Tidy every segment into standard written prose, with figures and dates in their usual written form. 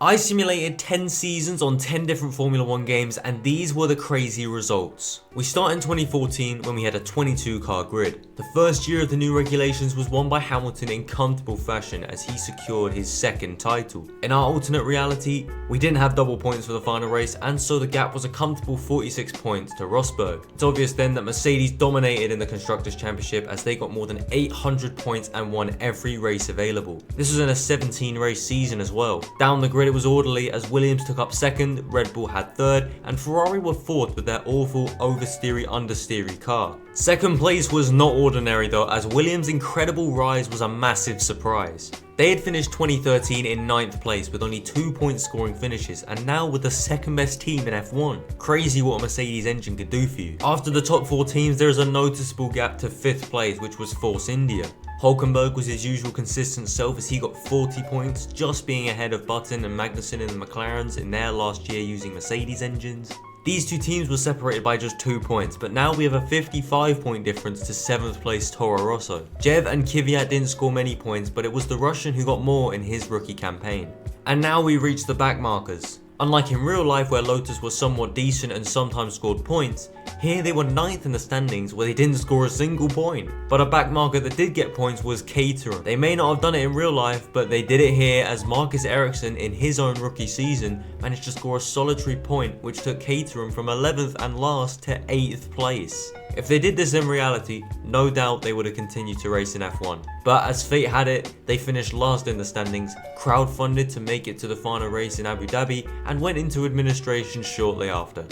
I simulated 10 seasons on 10 different Formula 1 games, and these were the crazy results. We start in 2014 when we had a 22 car grid. The first year of the new regulations was won by Hamilton in comfortable fashion as he secured his second title. In our alternate reality, we didn't have double points for the final race, and so the gap was a comfortable 46 points to Rosberg. It's obvious then that Mercedes dominated in the Constructors' Championship as they got more than 800 points and won every race available. This was in a 17 race season as well. Down the grid it was orderly as Williams took up second, Red Bull had third, and Ferrari were fourth with their awful oversteery understeery car. Second place was not ordinary though, as Williams' incredible rise was a massive surprise. They had finished 2013 in 9th place with only 2 point scoring finishes, and now were the second best team in F1. Crazy what a Mercedes engine could do for you. After the top 4 teams there is a noticeable gap to 5th place, which was Force India. Hulkenberg was his usual consistent self as he got 40 points, just being ahead of Button and Magnussen in the McLarens in their last year using Mercedes engines. These two teams were separated by just 2 points, but now we have a 55 point difference to 7th place Toro Rosso. Jev and Kvyat didn't score many points, but it was the Russian who got more in his rookie campaign. And now we reach the back markers. Unlike in real life where Lotus was somewhat decent and sometimes scored points, here they were 9th in the standings where they didn't score a single point. But a back marker that did get points was Caterham. They may not have done it in real life, but they did it here as Marcus Ericsson in his own rookie season managed to score a solitary point which took Caterham from 11th and last to 8th place. If they did this in reality, no doubt they would have continued to race in F1. But as fate had it, they finished last in the standings, crowdfunded to make it to the final race in Abu Dhabi, and went into administration shortly after.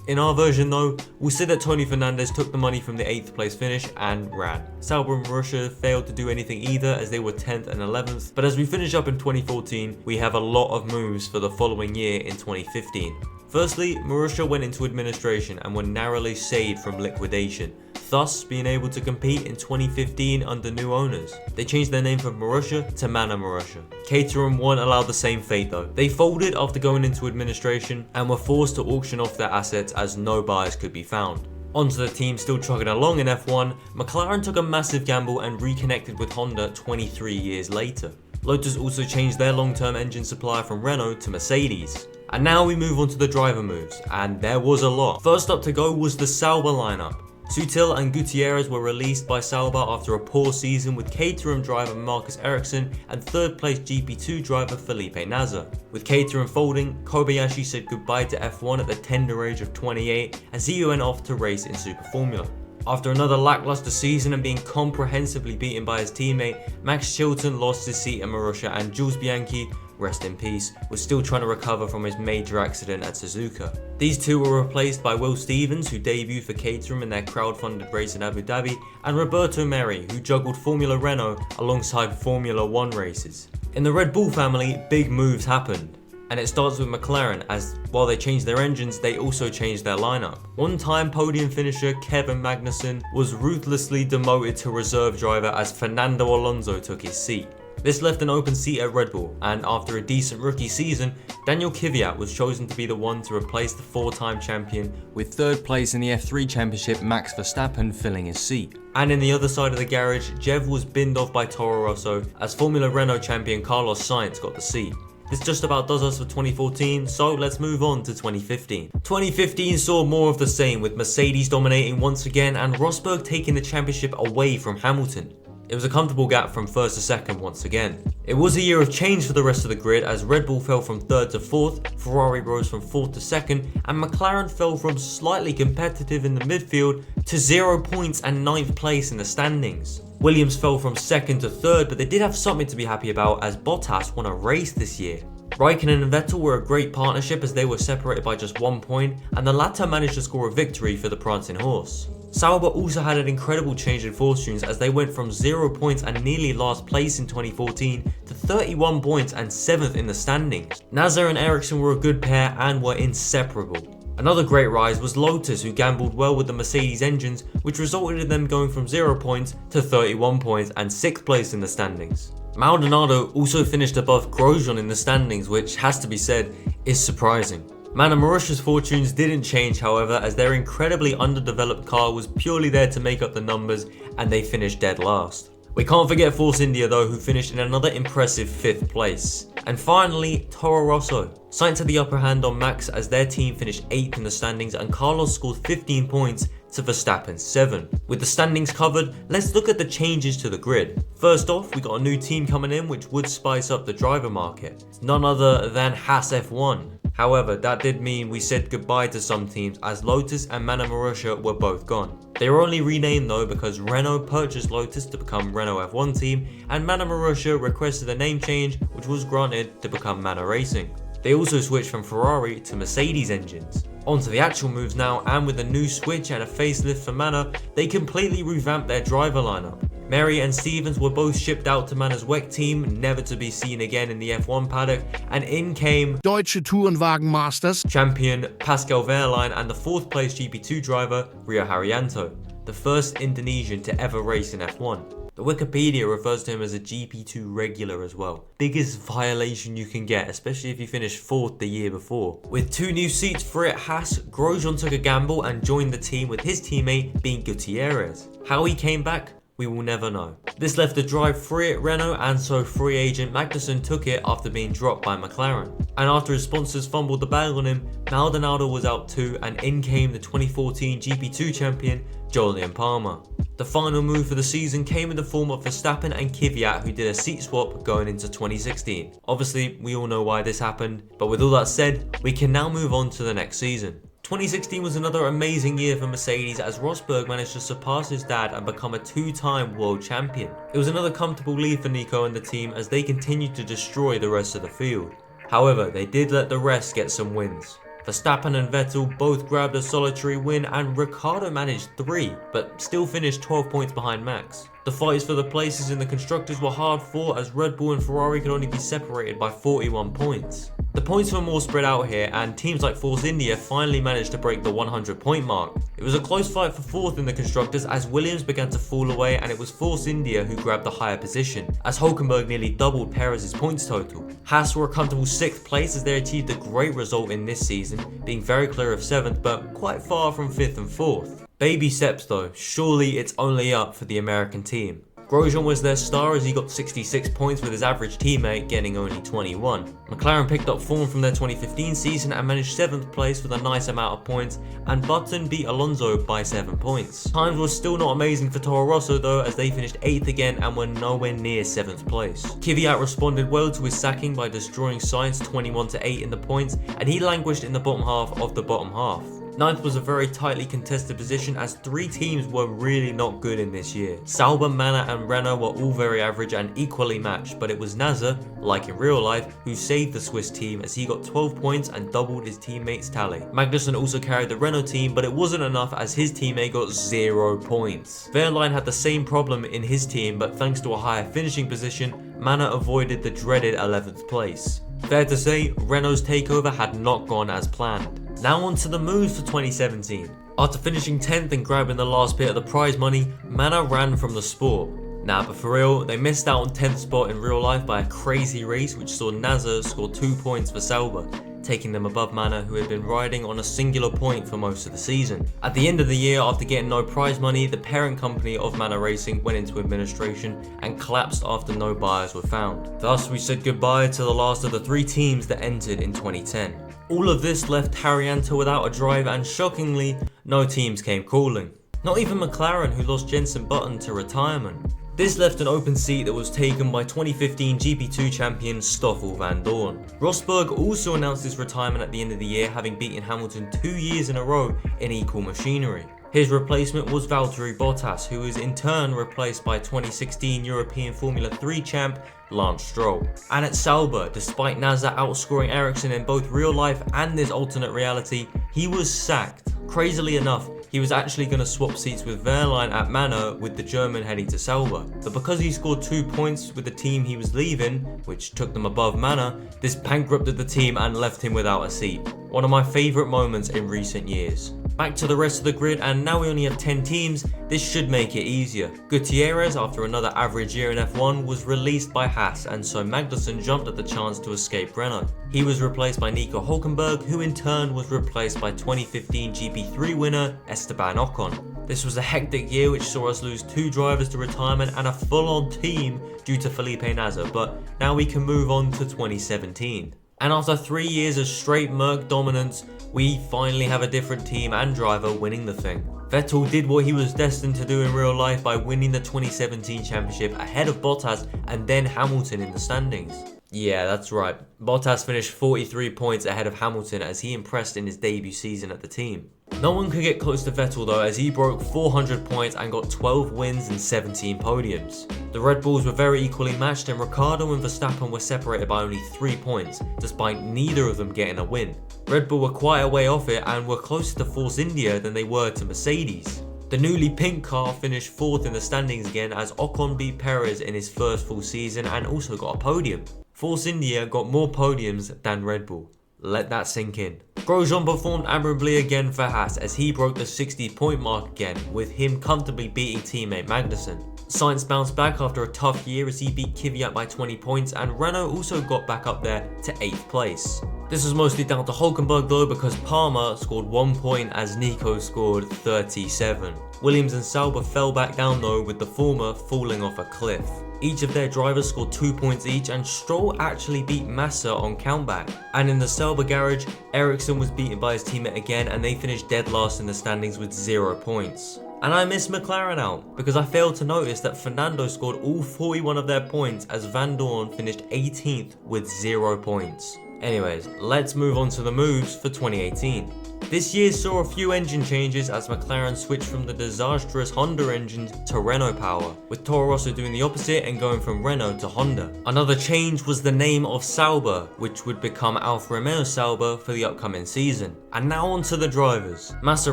In our version though, we'll say that Tony Fernandez took the money from the 8th place finish and ran. Sauber and Marussia failed to do anything either as they were 10th and 11th, but as we finish up in 2014, we have a lot of moves for the following year in 2015. Firstly, Marussia went into administration and were narrowly saved from liquidation, thus being able to compete in 2015 under new owners. They changed their name from Marussia to Mana Marussia. Caterham weren't allowed the same fate though. They folded after going into administration and were forced to auction off their assets as no buyers could be found. Onto the team still chugging along in F1, McLaren took a massive gamble and reconnected with Honda 23 years later. Lotus also changed their long-term engine supplier from Renault to Mercedes. And now we move on to the driver moves, and there was a lot. First up to go was the Sauber lineup. Sutil and Gutierrez were released by Sauber after a poor season with Caterham driver Marcus Ericsson and 3rd place GP2 driver Felipe Nasr. With Caterham folding, Kobayashi said goodbye to F1 at the tender age of 28 as he went off to race in Super Formula. After another lackluster season and being comprehensively beaten by his teammate, Max Chilton lost his seat at Marussia, and Jules Bianchi, rest in peace, was still trying to recover from his major accident at Suzuka. These two were replaced by Will Stevens, who debuted for Caterham in their crowd-funded race in Abu Dhabi, and Roberto Merri, who juggled Formula Renault alongside Formula 1 races. In the Red Bull family, big moves happened. And it starts with McLaren, as while they changed their engines, they also changed their lineup. One-time podium finisher Kevin Magnussen was ruthlessly demoted to reserve driver as Fernando Alonso took his seat. This left an open seat at Red Bull, and after a decent rookie season, Daniel Kvyat was chosen to be the one to replace the 4-time champion, with 3rd place in the F3 Championship Max Verstappen filling his seat. And in the other side of the garage, Jev was binned off by Toro Rosso as Formula Renault champion Carlos Sainz got the seat. This just about does us for 2014, so let's move on to 2015. 2015 saw more of the same, with Mercedes dominating once again and Rosberg taking the championship away from Hamilton. It was a comfortable gap from 1st to 2nd once again. It was a year of change for the rest of the grid as Red Bull fell from 3rd to 4th, Ferrari rose from 4th to 2nd, and McLaren fell from slightly competitive in the midfield to 0 points and 9th place in the standings. Williams fell from 2nd to 3rd, but they did have something to be happy about as Bottas won a race this year. Raikkonen and Vettel were a great partnership as they were separated by just 1 point, and the latter managed to score a victory for the prancing horse. Sauber also had an incredible change in fortunes as they went from 0 points and nearly last place in 2014 to 31 points and 7th in the standings. Nasr and Ericsson were a good pair and were inseparable. Another great rise was Lotus, who gambled well with the Mercedes engines, which resulted in them going from 0 points to 31 points and 6th place in the standings. Maldonado also finished above Grosjean in the standings, which has to be said is surprising. Mana Marussia's fortunes didn't change however, as their incredibly underdeveloped car was purely there to make up the numbers and they finished dead last. We can't forget Force India though, who finished in another impressive 5th place. And finally, Toro Rosso signed to the upper hand on Max as their team finished 8th in the standings and Carlos scored 15 points to Verstappen's 7. With the standings covered, let's look at the changes to the grid. First off, we got a new team coming in which would spice up the driver market. None other than Haas F1. However, that did mean we said goodbye to some teams as Lotus and Mana Marussia were both gone. They were only renamed though because Renault purchased Lotus to become Renault F1 team and Mana Marussia requested a name change which was granted to become Mana Racing. They also switched from Ferrari to Mercedes engines. On to the actual moves now, and with a new switch and a facelift for Mana, they completely revamped their driver lineup. Mary and Stevens were both shipped out to Mana's WEC team, never to be seen again in the F1 paddock, and in came Deutsche Tourenwagen Masters champion Pascal Wehrlein and the 4th place GP2 driver Rio Haryanto, the first Indonesian to ever race in F1. The Wikipedia refers to him as a GP2 regular as well. Biggest violation you can get, especially if you finished 4th the year before. With 2 new seats for it, Haas, Grosjean took a gamble and joined the team with his teammate being Gutierrez. How he came back? We will never know. This left the drive free at Renault, and so free agent Magnussen took it after being dropped by McLaren. And after his sponsors fumbled the bag on him, Maldonado was out too, and in came the 2014 GP2 champion Jolyon Palmer. The final move for the season came in the form of Verstappen and Kvyat, who did a seat swap going into 2016. Obviously, we all know why this happened, but with all that said, we can now move on to the next season. 2016 was another amazing year for Mercedes as Rosberg managed to surpass his dad and become a 2-time world champion. It was another comfortable lead for Nico and the team as they continued to destroy the rest of the field. However, they did let the rest get some wins. Verstappen and Vettel both grabbed a solitary win and Ricciardo managed 3, but still finished 12 points behind Max. The fights for the places in the constructors were hard fought as Red Bull and Ferrari could only be separated by 41 points. The points were more spread out here and teams like Force India finally managed to break the 100 point mark. It was a close fight for 4th in the constructors as Williams began to fall away and it was Force India who grabbed the higher position as Hülkenberg nearly doubled Perez's points total. Haas were a comfortable 6th place as they achieved a great result in this season, being very clear of 7th but quite far from 5th and 4th. Baby steps though, surely it's only up for the American team. Grosjean was their star as he got 66 points with his average teammate getting only 21. McLaren picked up form from their 2015 season and managed 7th place with a nice amount of points, and Button beat Alonso by 7 points. Times were still not amazing for Toro Rosso though as they finished 8th again and were nowhere near 7th place. Kvyat responded well to his sacking by destroying Sainz 21-8 in the points, and he languished in the bottom half of the bottom half. 9th was a very tightly contested position as 3 teams were really not good in this year. Sauber, Mana and Renault were all very average and equally matched, but it was Nasser, like in real life, who saved the Swiss team as he got 12 points and doubled his teammate's tally. Magnussen also carried the Renault team, but it wasn't enough as his teammate got 0 points. Wehrlein had the same problem in his team, but thanks to a higher finishing position, Mana avoided the dreaded 11th place. Fair to say, Renault's takeover had not gone as planned. Now on to the moves for 2017. After finishing 10th and grabbing the last bit of the prize money, Mana ran from the sport. Nah, but for real, they missed out on 10th spot in real life by a crazy race which saw Nasser score 2 points for Sauber, taking them above Mana, who had been riding on a singular point for most of the season. At the end of the year, after getting no prize money, the parent company of Mana Racing went into administration and collapsed after no buyers were found. Thus, we said goodbye to the last of the 3 teams that entered in 2010. All of this left Haryanto without a drive and shockingly, no teams came calling. Not even McLaren, who lost Jenson Button to retirement. This left an open seat that was taken by 2015 GP2 champion Stoffel Van Dorn. Rosberg also announced his retirement at the end of the year, having beaten Hamilton 2 years in a row in equal machinery. His replacement was Valtteri Bottas, who was in turn replaced by 2016 European Formula 3 champ Lance Stroll. And at Sauber, despite Nasser outscoring Ericsson in both real life and this alternate reality, he was sacked. Crazily enough, he was actually going to swap seats with Wehrlein at Mana with the German heading to Sauber. But because he scored 2 points with the team he was leaving, which took them above Mana, this bankrupted the team and left him without a seat. One of my favourite moments in recent years. Back to the rest of the grid, and now we only have 10 teams, this should make it easier. Gutierrez, after another average year in F1, was released by Haas, and so Magnussen jumped at the chance to escape Renault. He was replaced by Nico Hülkenberg, who in turn was replaced by 2015 GP3 winner Esteban Ocon. This was a hectic year which saw us lose 2 drivers to retirement and a full-on team due to Felipe Nasr, but now we can move on to 2017. And after 3 years of straight Merc dominance, we finally have a different team and driver winning the thing. Vettel did what he was destined to do in real life by winning the 2017 championship ahead of Bottas and then Hamilton in the standings. Yeah, that's right. Bottas finished 43 points ahead of Hamilton as he impressed in his debut season at the team. No one could get close to Vettel though, as he broke 400 points and got 12 wins and 17 podiums. The Red Bulls were very equally matched, and Ricciardo and Verstappen were separated by only 3 points, despite neither of them getting a win. Red Bull were quite a way off it and were closer to Force India than they were to Mercedes. The newly pink car finished 4th in the standings again as Ocon beat Perez in his first full season and also got a podium. Force India got more podiums than Red Bull. Let that sink in. Grosjean performed admirably again for Haas as he broke the 60-point mark again, with him comfortably beating teammate Magnussen. Sainz bounced back after a tough year as he beat Kvyat by 20 points, and Renault also got back up there to 8th place. This was mostly down to Hülkenberg though, because Palmer scored 1 point as Nico scored 37. Williams and Sauber fell back down though, with the former falling off a cliff. Each of their drivers scored 2 points each, and Stroll actually beat Massa on countback. And in the Sauber garage, Ericsson was beaten by his teammate again, and they finished dead last in the standings with 0 points. And I missed McLaren out, because I failed to notice that Fernando scored all 41 of their points as Van Dorn finished 18th with 0 points. Anyways, let's move on to the moves for 2018. This year saw a few engine changes as McLaren switched from the disastrous Honda engines to Renault power, with Toro Rosso doing the opposite and going from Renault to Honda. Another change was the name of Sauber, which would become Alfa Romeo Sauber for the upcoming season. And now on to the drivers. Massa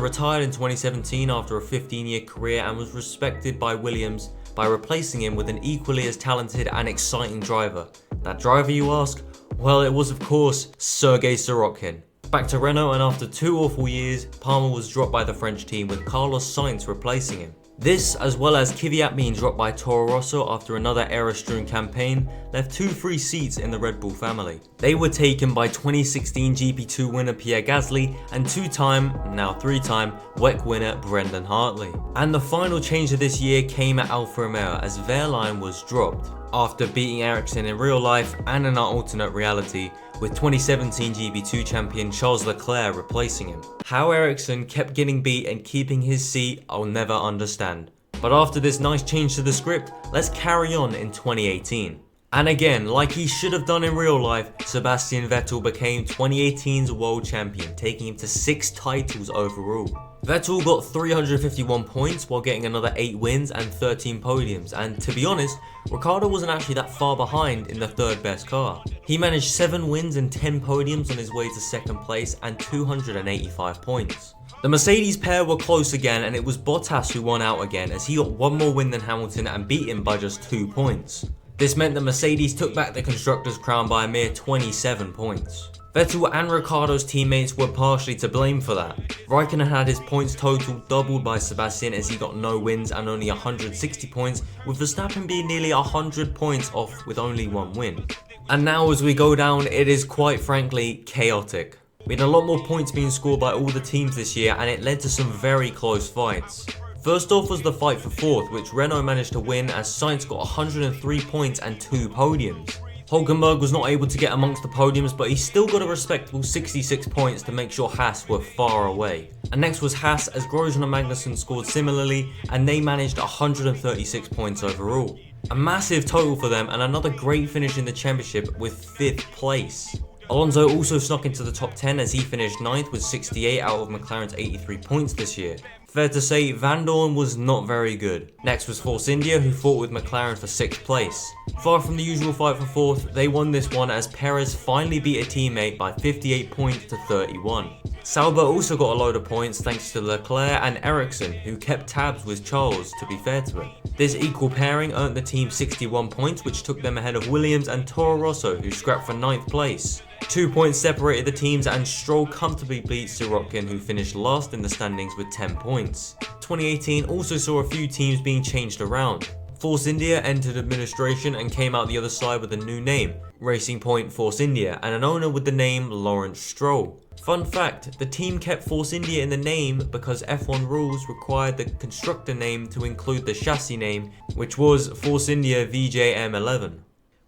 retired in 2017 after a 15-year career and was respected by Williams by replacing him with an equally as talented and exciting driver. That driver, you ask? Well, it was of course Sergei Sorokin. Back to Renault, and after 2 awful years, Palmer was dropped by the French team with Carlos Sainz replacing him. This, as well as Kvyat being dropped by Toro Rosso after another error-strewn campaign, left 2 free seats in the Red Bull family. They were taken by 2016 GP2 winner Pierre Gasly and 2-time, now 3-time, WEC winner Brendan Hartley. And the final change of this year came at Alfa Romeo as Wehrlein was dropped, after beating Ericsson in real life and in our alternate reality, with 2017 GP2 champion Charles Leclerc replacing him. How Ericsson kept getting beat and keeping his seat, I'll never understand. But after this nice change to the script, let's carry on in 2018. And again, like he should have done in real life, Sebastian Vettel became 2018's world champion, taking him to 6 titles overall. Vettel got 351 points while getting another 8 wins and 13 podiums, and to be honest, Ricciardo wasn't actually that far behind in the 3rd best car. He managed 7 wins and 10 podiums on his way to 2nd place and 285 points. The Mercedes pair were close again, and it was Bottas who won out again as he got 1 more win than Hamilton and beat him by just 2 points. This meant that Mercedes took back the Constructors' crown by a mere 27 points. Vettel and Ricciardo's teammates were partially to blame for that. Raikkonen had his points total doubled by Sebastian as he got no wins and only 160 points, with Verstappen being nearly 100 points off with only 1 win. And now as we go down, it is quite frankly chaotic. We had a lot more points being scored by all the teams this year, and it led to some very close fights. First off was the fight for 4th, which Renault managed to win as Sainz got 103 points and 2 podiums. Hülkenberg was not able to get amongst the podiums, but he still got a respectable 66 points to make sure Haas were far away. And next was Haas, as Grosjean and Magnussen scored similarly, and they managed 136 points overall. A massive total for them, and another great finish in the championship with 5th place. Alonso also snuck into the top 10 as he finished 9th with 68 out of McLaren's 83 points this year. Fair to say, Van Dorn was not very good. Next was Force India, who fought with McLaren for 6th place. Far from the usual fight for 4th, they won this one as Perez finally beat a teammate by 58 points to 31. Sauber also got a load of points thanks to Leclerc and Ericsson, who kept tabs with Charles, to be fair to him. This equal pairing earned the team 61 points, which took them ahead of Williams and Toro Rosso, who scrapped for 9th place. 2 points separated the teams, and Stroll comfortably beat Sorokin, who finished last in the standings with 10 points. 2018 also saw a few teams being changed around. Force India entered administration and came out the other side with a new name, Racing Point Force India, and an owner with the name Lawrence Stroll. Fun fact, the team kept Force India in the name because F1 rules required the constructor name to include the chassis name, which was Force India VJM11.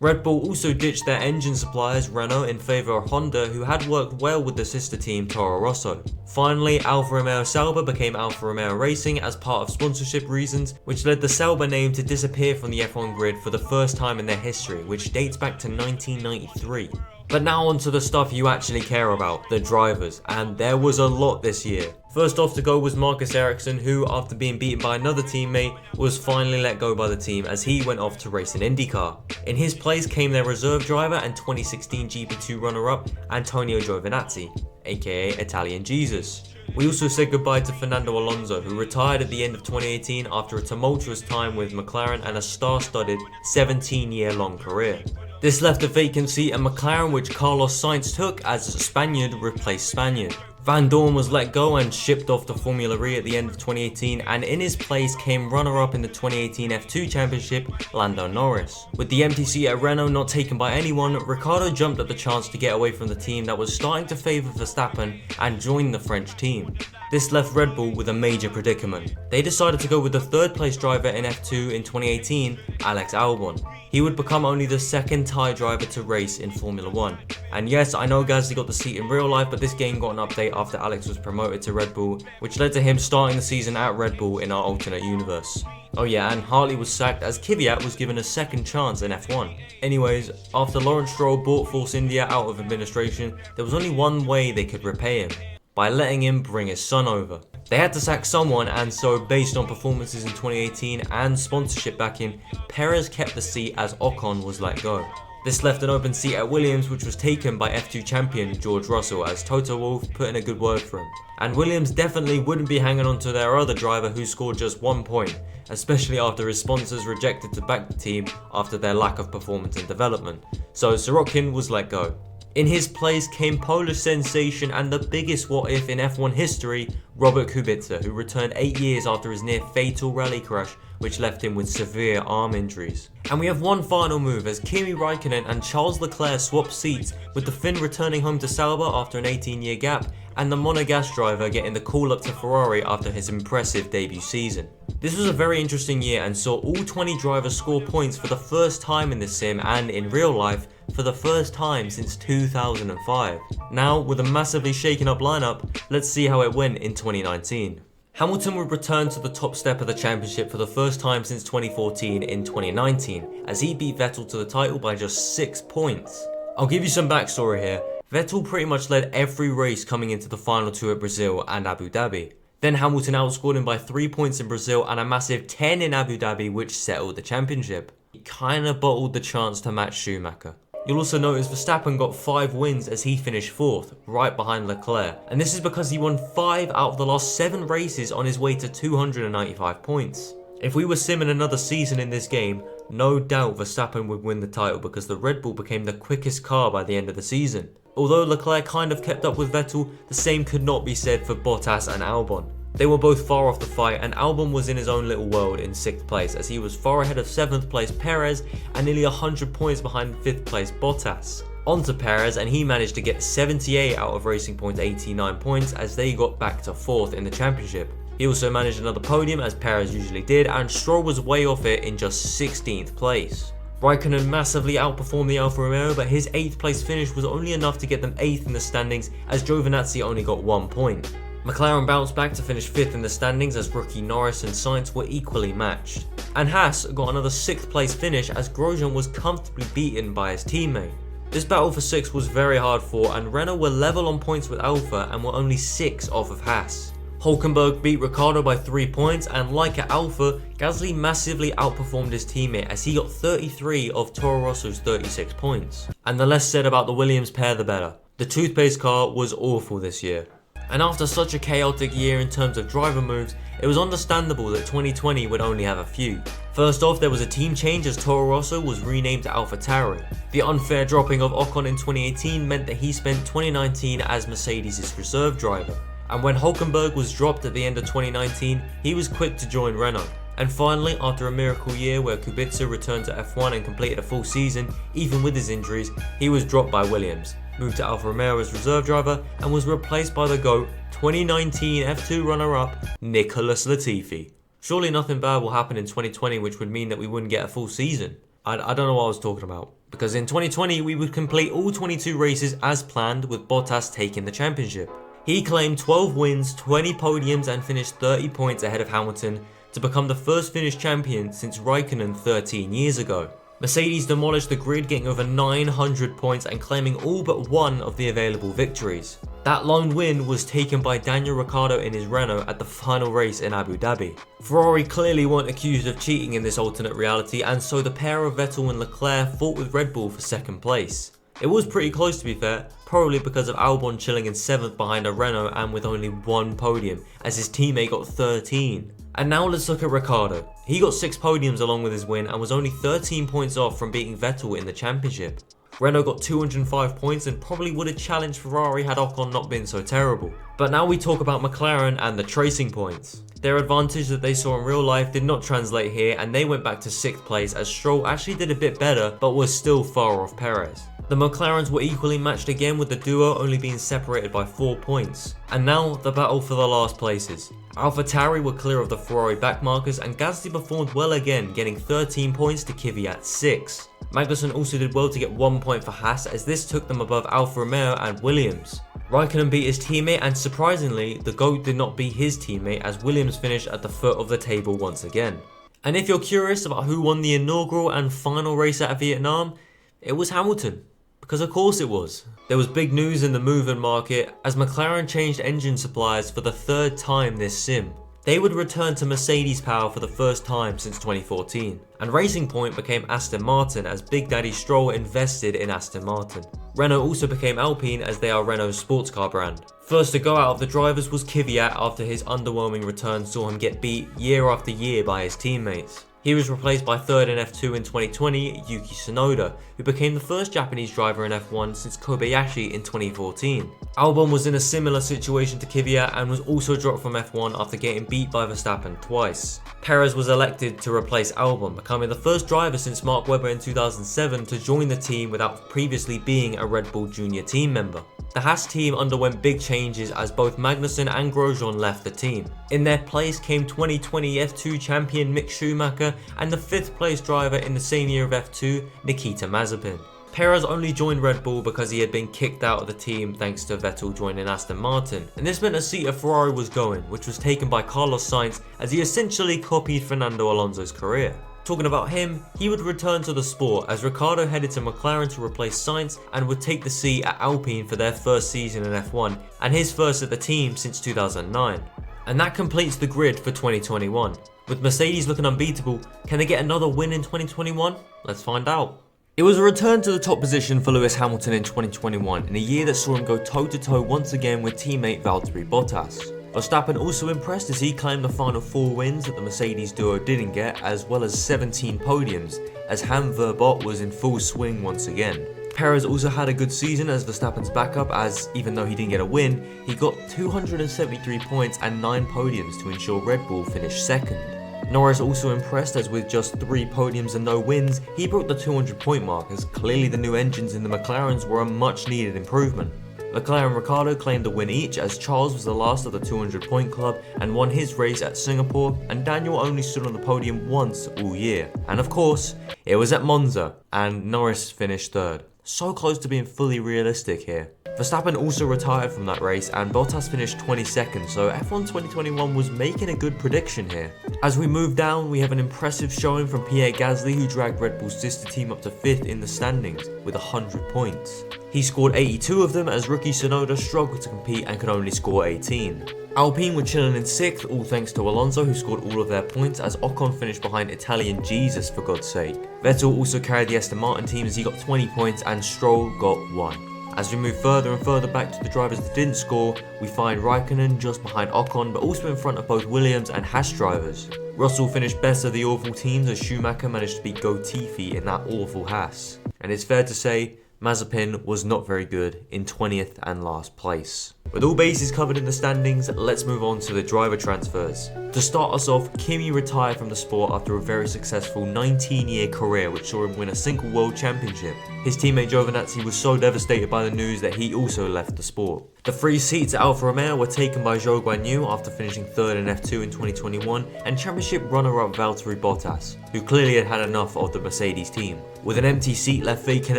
Red Bull also ditched their engine suppliers Renault in favour of Honda, who had worked well with the sister team Toro Rosso. Finally, Alfa Romeo Sauber became Alfa Romeo Racing as part of sponsorship reasons, which led the Sauber name to disappear from the F1 grid for the first time in their history, which dates back to 1993. But now on to the stuff you actually care about, the drivers, and there was a lot this year. First off to go was Marcus Ericsson, who, after being beaten by another teammate, was finally let go by the team as he went off to race an IndyCar. In his place came their reserve driver and 2016 GP2 runner-up, Antonio Giovinazzi, aka Italian Jesus. We also said goodbye to Fernando Alonso, who retired at the end of 2018 after a tumultuous time with McLaren and a star-studded 17-year-long career. This left a vacant seat at McLaren, which Carlos Sainz took as Spaniard replaced Spaniard. Van Dorn was let go and shipped off to Formula E at the end of 2018, and in his place came runner-up in the 2018 F2 Championship, Lando Norris. With the empty seat at Renault not taken by anyone, Ricciardo jumped at the chance to get away from the team that was starting to favour Verstappen and joined the French team. This left Red Bull with a major predicament. They decided to go with the third place driver in F2 in 2018, Alex Albon. He would become only the second Thai driver to race in Formula 1. And yes, I know Gasly got the seat in real life, but this game got an update after Alex was promoted to Red Bull, which led to him starting the season at Red Bull in our alternate universe. Oh yeah, and Hartley was sacked as Kvyat was given a second chance in F1. Anyways, after Lawrence Stroll bought Force India out of administration, there was only one way they could repay him: by letting him bring his son over. They had to sack someone, and so based on performances in 2018 and sponsorship backing, Perez kept the seat as Ocon was let go. This left an open seat at Williams, which was taken by F2 champion George Russell, as Toto Wolff put in a good word for him. And Williams definitely wouldn't be hanging on to their other driver who scored just 1 point, especially after his sponsors rejected to back the team after their lack of performance and development. So Sorokin was let go. In his place came Polish sensation and the biggest what if in F1 history, Robert Kubica, who returned 8 years after his near fatal rally crash, which left him with severe arm injuries. And we have one final move as Kimi Raikkonen and Charles Leclerc swapped seats, with the Finn returning home to Sauber after an 18-year gap, and the Monegasque driver getting the call up to Ferrari after his impressive debut season. This was a very interesting year and saw all 20 drivers score points for the first time in the sim and in real life for the first time since 2005. Now, with a massively shaken up lineup, let's see how it went in 2019. Hamilton would return to the top step of the championship for the first time since 2014 in 2019, as he beat Vettel to the title by just 6 points. I'll give you some backstory here. Vettel pretty much led every race coming into the final two at Brazil and Abu Dhabi. Then Hamilton outscored him by 3 points in Brazil and a massive 10 in Abu Dhabi, which settled the championship. He kinda bottled the chance to match Schumacher. You'll also notice Verstappen got 5 wins as he finished 4th, right behind Leclerc, and this is because he won 5 out of the last 7 races on his way to 295 points. If we were simming another season in this game, no doubt Verstappen would win the title because the Red Bull became the quickest car by the end of the season. Although Leclerc kind of kept up with Vettel, the same could not be said for Bottas and Albon. They were both far off the fight, and Albon was in his own little world in 6th place as he was far ahead of 7th place Perez and nearly 100 points behind 5th place Bottas. On to Perez, and he managed to get 78 out of Racing Point's 89 points as they got back to 4th in the championship. He also managed another podium as Perez usually did, and Stroll was way off it in just 16th place. Raikkonen massively outperformed the Alfa Romeo, but his 8th place finish was only enough to get them 8th in the standings as Giovinazzi only got 1 point. McLaren bounced back to finish 5th in the standings as rookie Norris and Sainz were equally matched. And Haas got another 6th place finish as Grosjean was comfortably beaten by his teammate. This battle for 6th was very hard fought, and Renault were level on points with Alfa and were only 6 off of Haas. Hulkenberg beat Ricciardo by 3 points, and like at Alfa, Gasly massively outperformed his teammate as he got 33 of Toro Rosso's 36 points. And the less said about the Williams pair the better. The toothpaste car was awful this year. And after such a chaotic year in terms of driver moves, it was understandable that 2020 would only have a few. First off, there was a team change as Toro Rosso was renamed to AlphaTauri. The unfair dropping of Ocon in 2018 meant that he spent 2019 as Mercedes' reserve driver. And when Hulkenberg was dropped at the end of 2019, he was quick to join Renault. And finally, after a miracle year where Kubica returned to F1 and completed a full season, even with his injuries, he was dropped by Williams, moved to Alfa Romeo as reserve driver, and was replaced by the GOAT, 2019 F2 runner-up, Nicholas Latifi. Surely nothing bad will happen in 2020 which would mean that we wouldn't get a full season. I don't know what I was talking about. Because in 2020 we would complete all 22 races as planned, with Bottas taking the championship. He claimed 12 wins, 20 podiums and finished 30 points ahead of Hamilton to become the first Finnish champion since Raikkonen 13 years ago. Mercedes demolished the grid, getting over 900 points and claiming all but one of the available victories. That lone win was taken by Daniel Ricciardo in his Renault at the final race in Abu Dhabi. Ferrari clearly weren't accused of cheating in this alternate reality, and so the pair of Vettel and Leclerc fought with Red Bull for second place. It was pretty close to be fair, probably because of Albon chilling in 7th behind a Renault and with only one podium, as his teammate got 13. And now let's look at Ricciardo. He got 6 podiums along with his win and was only 13 points off from beating Vettel in the championship. Renault got 205 points and probably would have challenged Ferrari had Ocon not been so terrible. But now we talk about McLaren and the tracing points. Their advantage that they saw in real life did not translate here, and they went back to 6th place as Stroll actually did a bit better but was still far off Perez. The McLarens were equally matched again, with the duo only being separated by 4 points. And now the battle for the last places. AlphaTauri were clear of the Ferrari backmarkers and Gasly performed well again, getting 13 points to Kvyat 6. Magnussen also did well to get 1 point for Haas, as this took them above Alfa Romeo and Williams. Raikkonen beat his teammate, and surprisingly the GOAT did not beat his teammate, as Williams finished at the foot of the table once again. And if you're curious about who won the inaugural and final race at Vietnam, it was Hamilton. Because of course it was. There was big news in the moving market as McLaren changed engine suppliers for the 3rd time this sim. They would return to Mercedes power for the first time since 2014. And Racing Point became Aston Martin as Big Daddy Stroll invested in Aston Martin. Renault also became Alpine as they are Renault's sports car brand. First to go out of the drivers was Kvyat after his underwhelming return saw him get beat year after year by his teammates. He was replaced by 3rd in F2 in 2020, Yuki Tsunoda, who became the first Japanese driver in F1 since Kobayashi in 2014. Albon was in a similar situation to Kvyat and was also dropped from F1 after getting beat by Verstappen twice. Perez was elected to replace Albon, becoming the first driver since Mark Webber in 2007 to join the team without previously being a Red Bull Junior team member. The Haas team underwent big changes as both Magnussen and Grosjean left the team. In their place came 2020 F2 champion Mick Schumacher and the 5th place driver in the same year of F2, Nikita Mazepin. Perez only joined Red Bull because he had been kicked out of the team thanks to Vettel joining Aston Martin, and this meant a seat of Ferrari was going, which was taken by Carlos Sainz as he essentially copied Fernando Alonso's career. Talking about him, he would return to the sport as Ricciardo headed to McLaren to replace Sainz and would take the seat at Alpine for their first season in F1 and his first at the team since 2009. And that completes the grid for 2021. With Mercedes looking unbeatable, can they get another win in 2021? Let's find out. It was a return to the top position for Lewis Hamilton in 2021 in a year that saw him go toe-to-toe once again with teammate Valtteri Bottas. Verstappen also impressed as he claimed the final 4 wins that the Mercedes duo didn't get, as well as 17 podiums, as Ham Verbot was in full swing once again. Perez also had a good season as Verstappen's backup, as even though he didn't get a win, he got 273 points and 9 podiums to ensure Red Bull finished 2nd. Norris also impressed as with just 3 podiums and no wins, he broke the 200 point mark, as clearly the new engines in the McLarens were a much needed improvement. Leclerc and Ricciardo claimed a win each, as Charles was the last of the 200 point club and won his race at Singapore, and Daniel only stood on the podium once all year. And of course, it was at Monza, and Norris finished 3rd. So close to being fully realistic here. Verstappen also retired from that race and Bottas finished 22nd, so F1 2021 was making a good prediction here. As we move down, we have an impressive showing from Pierre Gasly, who dragged Red Bull's sister team up to 5th in the standings with 100 points. He scored 82 of them as rookie Tsunoda struggled to compete and could only score 18. Alpine were chilling in 6th, all thanks to Alonso, who scored all of their points, as Ocon finished behind Italian Jesus for God's sake. Vettel also carried the Aston Martin team as he got 20 points and Stroll got 1. As we move further and further back to the drivers that didn't score, we find Raikkonen just behind Ocon, but also in front of both Williams and Haas drivers. Russell finished best of the awful teams as Schumacher managed to beat Latifi in that awful Haas. And it's fair to say, Mazepin was not very good in 20th and last place. With all bases covered in the standings, let's move on to the driver transfers. To start us off, Kimi retired from the sport after a very successful 19-year career which saw him win a single world championship. His teammate Giovinazzi was so devastated by the news that he also left the sport. The free seats at Alfa Romeo were taken by Zhou Guanyu after finishing third in F2 in 2021, and championship runner-up Valtteri Bottas, who clearly had had enough of the Mercedes team. With an empty seat left vacant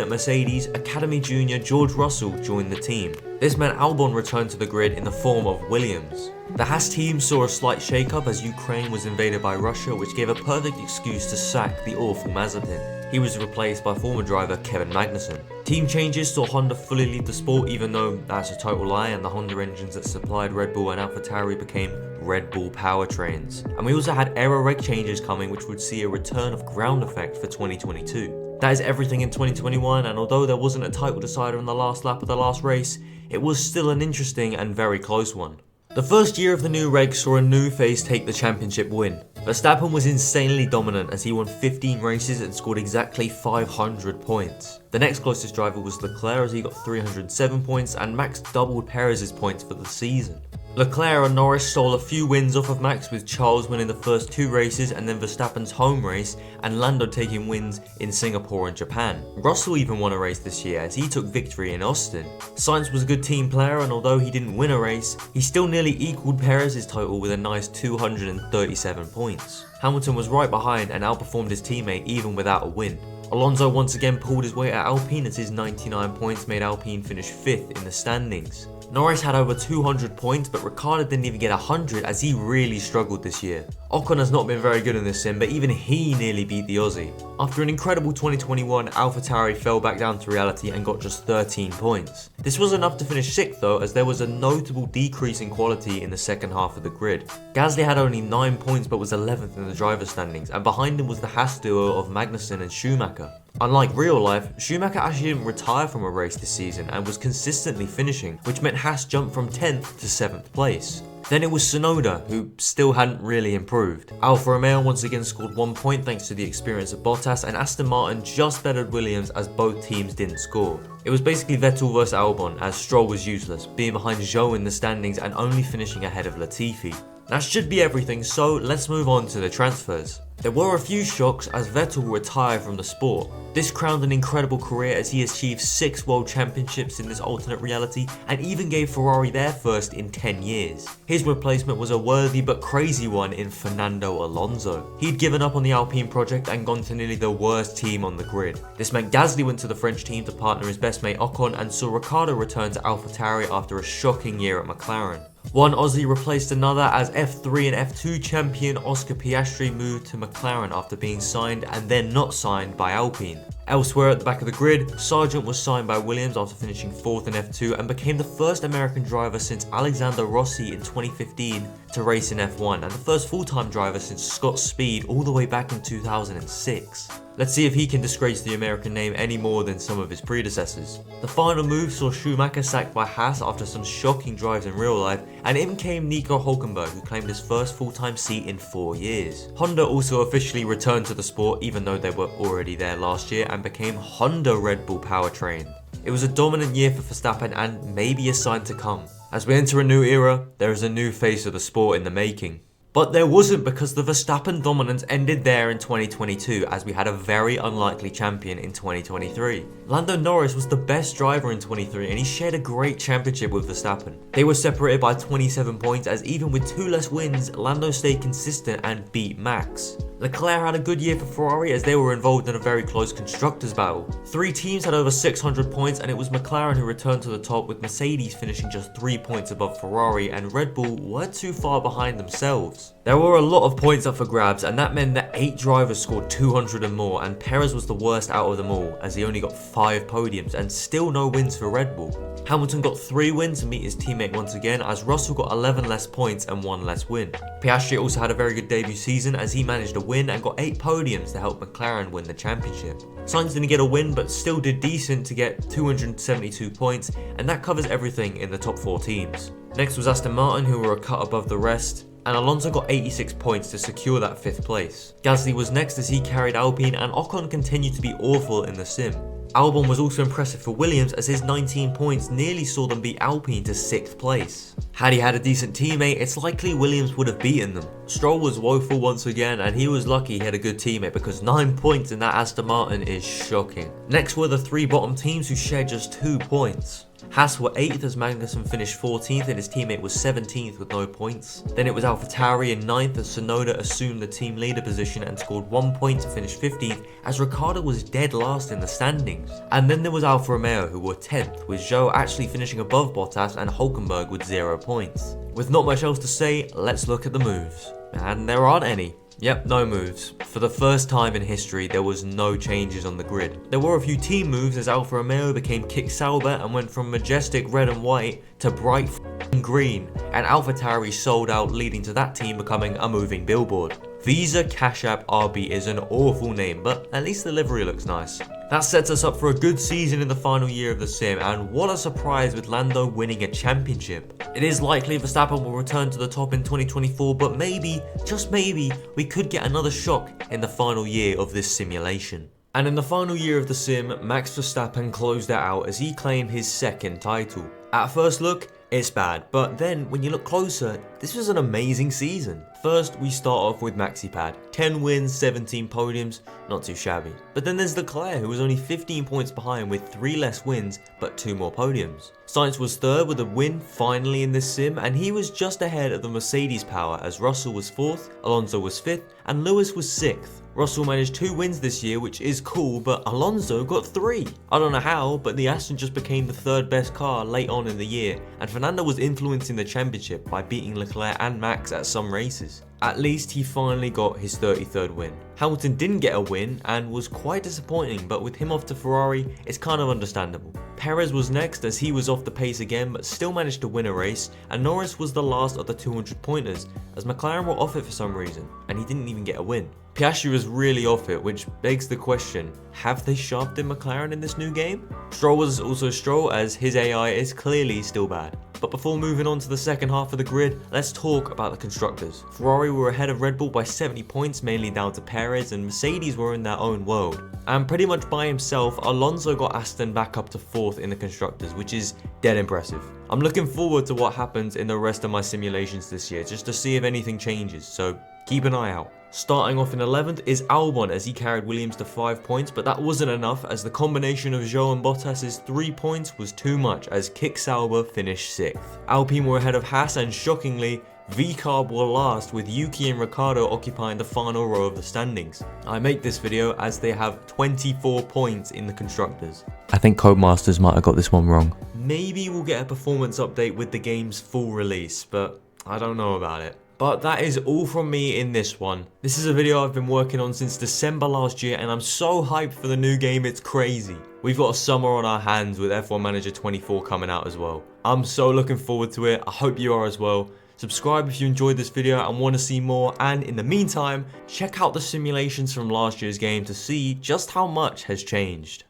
at Mercedes, Academy junior George Russell joined the team. This meant Albon returned to the grid in the form of Williams. The Haas team saw a slight shake-up as Ukraine was invaded by Russia, which gave a perfect excuse to sack the awful Mazepin. He was replaced by former driver Kevin Magnussen. Team changes saw Honda fully leave the sport, even though that's a total lie, and the Honda engines that supplied Red Bull and AlphaTauri became Red Bull powertrains. And we also had aero reg changes coming, which would see a return of ground effect for 2022. That is everything in 2021, and although there wasn't a title decider in the last lap of the last race, it was still an interesting and very close one. The first year of the new reg saw a new face take the championship win. Verstappen was insanely dominant as he won 15 races and scored exactly 500 points. The next closest driver was Leclerc as he got 307 points, and Max doubled Perez's points for the season. Leclerc and Norris stole a few wins off of Max, with Charles winning the first 2 races and then Verstappen's home race, and Lando taking wins in Singapore and Japan. Russell even won a race this year as he took victory in Austin. Sainz was a good team player, and although he didn't win a race, he still nearly equaled Perez's total with a nice 237 points. Hamilton was right behind and outperformed his teammate even without a win. Alonso once again pulled his weight at Alpine as his 99 points made Alpine finish 5th in the standings. Norris had over 200 points, but Ricciardo didn't even get 100 as he really struggled this year. Ocon has not been very good in this sim, but even he nearly beat the Aussie. After an incredible 2021, AlphaTauri fell back down to reality and got just 13 points. This was enough to finish 6th though, as there was a notable decrease in quality in the second half of the grid. Gasly had only 9 points but was 11th in the driver standings, and behind him was the Haas duo of Magnussen and Schumacher. Unlike real life, Schumacher actually didn't retire from a race this season and was consistently finishing, which meant Haas jumped from 10th to 7th place. Then it was Tsunoda, who still hadn't really improved. Alfa Romeo once again scored 1 point thanks to the experience of Bottas, and Aston Martin just bettered Williams as both teams didn't score. It was basically Vettel vs Albon, as Stroll was useless, being behind Zhou in the standings and only finishing ahead of Latifi. That should be everything, so let's move on to the transfers. There were a few shocks as Vettel retired from the sport. This crowned an incredible career as he achieved 6 world championships in this alternate reality and even gave Ferrari their first in 10 years. His replacement was a worthy but crazy one in Fernando Alonso. He'd given up on the Alpine project and gone to nearly the worst team on the grid. This meant Gasly went to the French team to partner his best mate Ocon, and saw Ricciardo return to AlphaTauri after a shocking year at McLaren. One Aussie replaced another as F3 and F2 champion Oscar Piastri moved to McLaren after being signed and then not signed by Alpine. Elsewhere at the back of the grid, Sargent was signed by Williams after finishing 4th in F2 and became the first American driver since Alexander Rossi in 2015 to race in F1, and the first full-time driver since Scott Speed all the way back in 2006. Let's see if he can disgrace the American name any more than some of his predecessors. The final move saw Schumacher sacked by Haas after some shocking drives in real life, and in came Nico Hülkenberg, who claimed his first full-time seat in 4 years. Honda also officially returned to the sport, even though they were already there last year, and became Honda Red Bull powertrain. It was a dominant year for Verstappen and maybe a sign to come. As we enter a new era, there is a new face of the sport in the making. But there wasn't, because the Verstappen dominance ended there in 2022 as we had a very unlikely champion in 2023. Lando Norris was the best driver in 23 and he shared a great championship with Verstappen. They were separated by 27 points as even with 2 less wins, Lando stayed consistent and beat Max. Leclerc had a good year for Ferrari as they were involved in a very close constructors battle. 3 teams had over 600 points and it was McLaren who returned to the top, with Mercedes finishing just 3 points above Ferrari, and Red Bull weren't too far behind themselves. There were a lot of points up for grabs, and that meant that 8 drivers scored 200 and more, and Perez was the worst out of them all as he only got 5 podiums and still no wins for Red Bull. Hamilton got 3 wins to meet his teammate once again, as Russell got 11 less points and 1 less win. Piastri also had a very good debut season as he managed a win and got 8 podiums to help McLaren win the championship. Sainz didn't get a win but still did decent to get 272 points, and that covers everything in the top 4 teams. Next was Aston Martin, who were a cut above the rest, and Alonso got 86 points to secure that 5th place. Gasly was next as he carried Alpine, and Ocon continued to be awful in the sim. Albon was also impressive for Williams as his 19 points nearly saw them beat Alpine to 6th place. Had he had a decent teammate, it's likely Williams would have beaten them. Stroll was woeful once again, and he was lucky he had a good teammate because 9 points in that Aston Martin is shocking. Next were the 3 bottom teams who shared just 2 points. Haas were 8th as Magnussen finished 14th and his teammate was 17th with no points. Then it was AlphaTauri in 9th as Tsunoda assumed the team leader position and scored 1 point to finish 15th as Ricciardo was dead last in the standings. And then there was Alfa Romeo who were 10th with Zhou actually finishing above Bottas and Hülkenberg with 0 points. With not much else to say, let's look at the moves. And there aren't any. Yep, no moves. For the first time in history, there was no changes on the grid. There were a few team moves as Alfa Romeo became Kick Sauber and went from majestic red and white to bright green, and AlphaTauri sold out, leading to that team becoming a moving billboard. Visa Cash App RB is an awful name, but at least the livery looks nice. That sets us up for a good season in the final year of the sim, and what a surprise with Lando winning a championship. It is likely Verstappen will return to the top in 2024, but maybe, just maybe, we could get another shock in the final year of this simulation. And in the final year of the sim, Max Verstappen closed it out as he claimed his 2nd title. At first look, it's bad, but then when you look closer, this was an amazing season. First, we start off with MaxiPad. 10 wins, 17 podiums, not too shabby. But then there's Leclerc, who was only 15 points behind with 3 less wins, but 2 more podiums. Sainz was 3rd with a win finally in this sim, and he was just ahead of the Mercedes power as Russell was 4th, Alonso was 5th, and Lewis was 6th. Russell managed 2 wins this year, which is cool, but Alonso got 3. I don't know how, but the Aston just became the 3rd best car late on in the year, and Fernando was influencing the championship by beating Leclerc and Max at some races. At least he finally got his 33rd win. Hamilton didn't get a win and was quite disappointing, but with him off to Ferrari, it's kind of understandable. Perez was next as he was off the pace again, but still managed to win a race, and Norris was the last of the 200 pointers as McLaren were off it for some reason, and he didn't even get a win. Piastri was really off it, which begs the question, have they shafted McLaren in this new game? Stroll was also Stroll as his AI is clearly still bad. But before moving on to the second half of the grid, let's talk about the constructors. Ferrari were ahead of Red Bull by 70 points, mainly down to Perez, and Mercedes were in their own world. And pretty much by himself, Alonso got Aston back up to 4th in the constructors, which is dead impressive. I'm looking forward to what happens in the rest of my simulations this year, just to see if anything changes, so keep an eye out. Starting off in 11th is Albon as he carried Williams to 5 points, but that wasn't enough as the combination of Zhou and Bottas' 3 points was too much as Kick Sauber finished 6th. Alpine were ahead of Haas and shockingly, V-Carb were last with Yuki and Ricciardo occupying the final row of the standings. I make this video as they have 24 points in the constructors. I think Codemasters might have got this one wrong. Maybe we'll get a performance update with the game's full release, but I don't know about it. But that is all from me in this one. This is a video I've been working on since December last year and I'm so hyped for the new game, it's crazy. We've got a summer on our hands with F1 Manager 24 coming out as well. I'm so looking forward to it, I hope you are as well. Subscribe if you enjoyed this video and want to see more, and in the meantime, check out the simulations from last year's game to see just how much has changed.